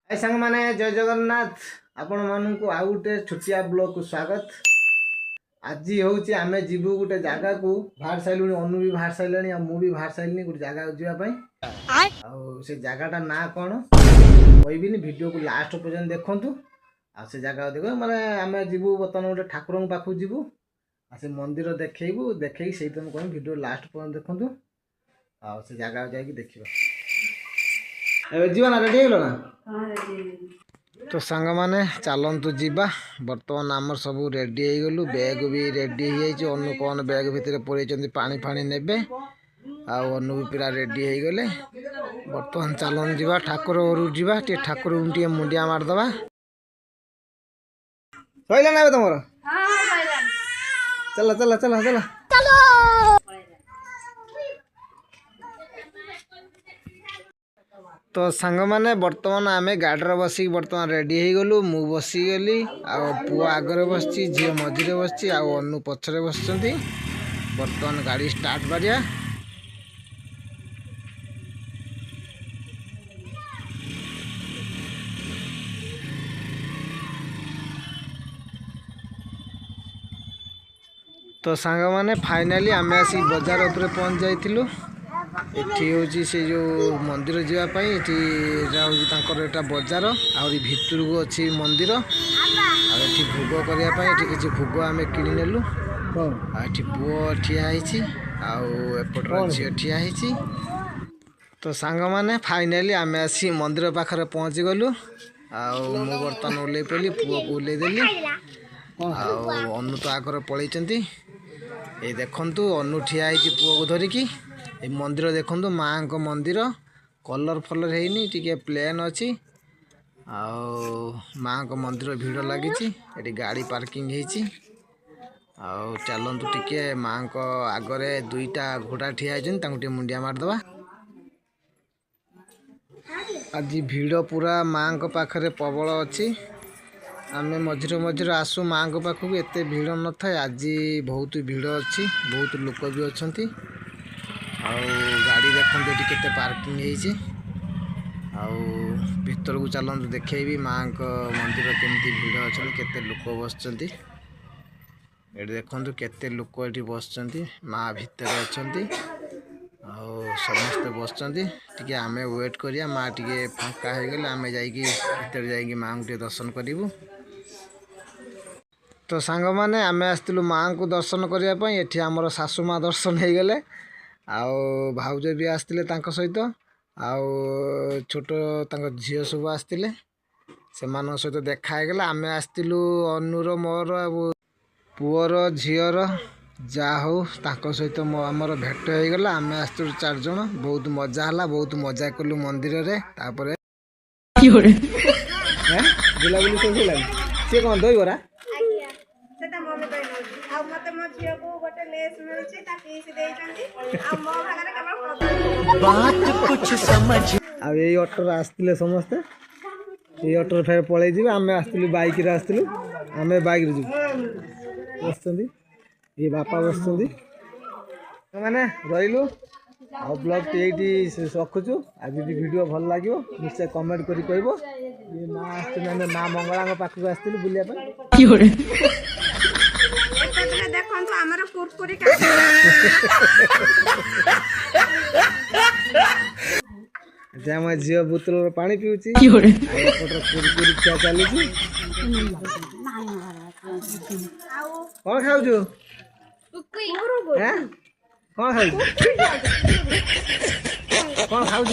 सांग माने जय जगन्नाथ आपण मानू आउ गोटे छोटिया ब्लॉग को स्वागत। आज हूँ आम जीवु गोटे जगह को बाहर सारे अनु भी बाहर सारे मुझे बाहर सारे गोटे जगह जावाई से जगहटा ना कौन कहबी वीडियो को लास्ट पर्यंत देखु से जगह देख माने आम जीवु बर्तमान गोटे ठाकुर पाखु जीवु से मंदिर देखू देखे से तुम कह वीडियो लास्ट पर्यंत देखु से जगह जाकि देखा जीवा ना रेडी हो ना तो सांग माने चलतु जीवा बर्तमान आमर सब रेडी हो गलु बैग भी रेडी हो अनु कौन बैग भितर पड़े पानी फाणी ने अनु भी पूरा रेडी हो गले बर्तमान चलन जीवा ठाकुर घर जीवा टे ठाकुर टे मुंडिया मारदबा सैला ना तुम चला चला चला चला तो सांग माने बर्तमान आम गाड़ी बसिक बर्तमान रेडी हो गलु मु बसीगली पुआ आगे बसची झील मझे बसची अनु पछरे बस बर्तमान गाड़ी स्टार्ट करिया। तो सांग माने फाइनाली आम आसी बाजार उपर पहुँच जाइलु एठी होची से जो मंदिर जावाई एटा बजार आहरी भितर को अच्छी मंदिर आठी भोग करने किसी भोग आम किणी नेलु आठी पुओ ठिया एपटर झील ठिया तो सांग माने फाइनाली आम आसी मंदिर पाखरे पहुँची गलु मु बर्तमान ओल्लै पड़ी पुओ को ओल्लै देली अनु तो आगर पलैंती ये देखु अनु ठिया पुओ को धरिकी ए मंदिर देखु माँ को मंदिर कलर फलर है टी प्लेन अच्छी माँ को मंदिर भीड़ लगी गाड़ी पार्किंग चलतु टिके माँ को आगरे दुईटा घोड़ा ठिया होती मुंडिया मारदबा। आज भीड़ पूरा माँ को पाखरे प्रबल अच्छी आम मझिरे मझिरे आसु माँ को पाखक एत भीड़ न था आज बहुत भीड़ अच्छी बहुत लोक भी अच्छा गाड़ी देखते केते पार्किंग भीतर को चलते देखेबी माँ को मंदिर केमती भीड़ अच्छा केते लोक बस ये देखु केते लोक ये बस माँ भितर अच्छा समस्ते बस आम वेट करिया माँ टे फाँका हो गले आम जा माँ को दर्शन करूँ। तो सांग माने आम आसलु माँ को दर्शन करने ये आमर सासू माँ दर्शन हो गले भाउज भी आसते सहित छोट झील सब आसते से सहित देखा गला आम आसलु अनुर मोर पुअर झीर जा हो सहित आमर भेट हो गला आम आसलु 4 जन बहुत मजा है बहुत मजा कलु मंदिर रे तापर बुलाबुली सब सी कौन दही बरा यही ऑटो आसते समस्ते ये ऑटो फेर पलि जी आम आसलु बाइक आसलु आम बाइक रे बस ये बापा बस मैंने रहीलु आ ब्लॉग ये रखुचु आज वीडियो भल लगे निश्चय कमेंट करी कहबो ये माँ आसते माँ मंगला पाखक आसलु बुलिया झील बोतल पानी पीऊँगी कुरकुरी खिया चली कौन खाऊ कौन खाऊ कौन खाऊ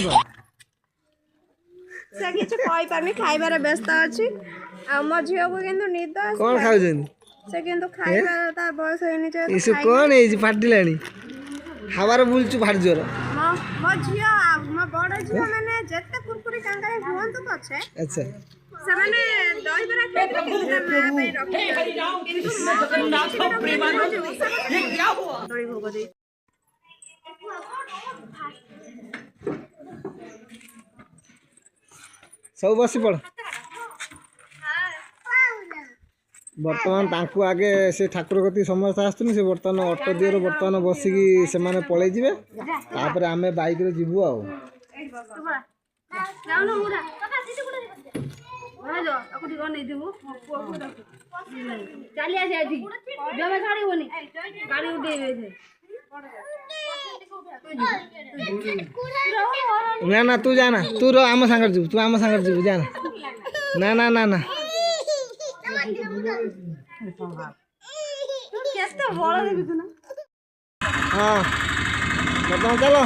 से किछु कहि पारनी खाइबार व्यस्त अछि आ म झियो को किंतु निद आछि कौन खाऊ से किंतु खाइबार ता बयस होइनी जे इस कौन है फाटिलानी हवार बुलचु फाट जोर म झियो म बड़ झियो माने जत्ते कुरकुरी कांगारे हुअंतु पछे अच्छा से माने दहीबरा खाइते किंतु ना पई रखि किंतु ये क्या हुआ दही भोग दे सब बसी पड़ बर्तमान तांकु आगे से ठाकुर कति समस्त आसुन से बर्तमान ऑटो दियर बर्तमान बसिकी से माने पळै जिवे तापर आमे बाइक रे जिवु आ ଚାଲି ଆସି ଏଠି ଜମା ଛାଡ଼ିବନି ଗାଡ଼ି ଉଠେଇବେ ସେ ନା ନା ତୁ ଯା ନା ତୁ ର ଆମ ସାଙ୍ଗରେ ଯିବୁ ତୁ ଆମ ସାଙ୍ଗରେ ଯିବୁ ଯା ନା ନା ନା ନା କେତେ ବଳ ଦେଖୁଛୁ ନା ହଁ ବର୍ତ୍ତମାନ ଚାଲ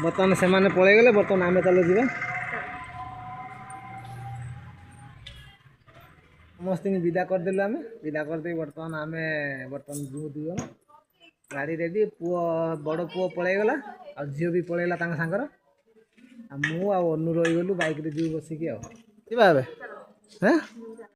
ବର୍ତ୍ତମାନ ସେମାନେ ପଳେଇଗଲେ ବର୍ତ୍ତମାନ ଆମେ ଚାଲୁ ଯିବା ସମସ୍ତଙ୍କୁ ବିଦା କରିଦେଲୁ ଆମେ ବିଦା କରିଦେଇ ବର୍ତ୍ତମାନ ଆମେ ଯିବୁ 2 ଜଣ ଗାଡ଼ି ରେଡ଼ି ପୁଅ ବଡ଼ ପୁଅ ପଳେଇଗଲା ଆଉ ଝିଅ ବି ପଳେଇଲା ତାଙ୍କ ସାଙ୍ଗର ଆଉ ମୁଁ ଆଉ ଅନୁ ରହିଗଲୁ ବାଇକ୍ରେ ଯିବୁ ବସିକି ଆଉ ଯିବା ଏବେ ହଁ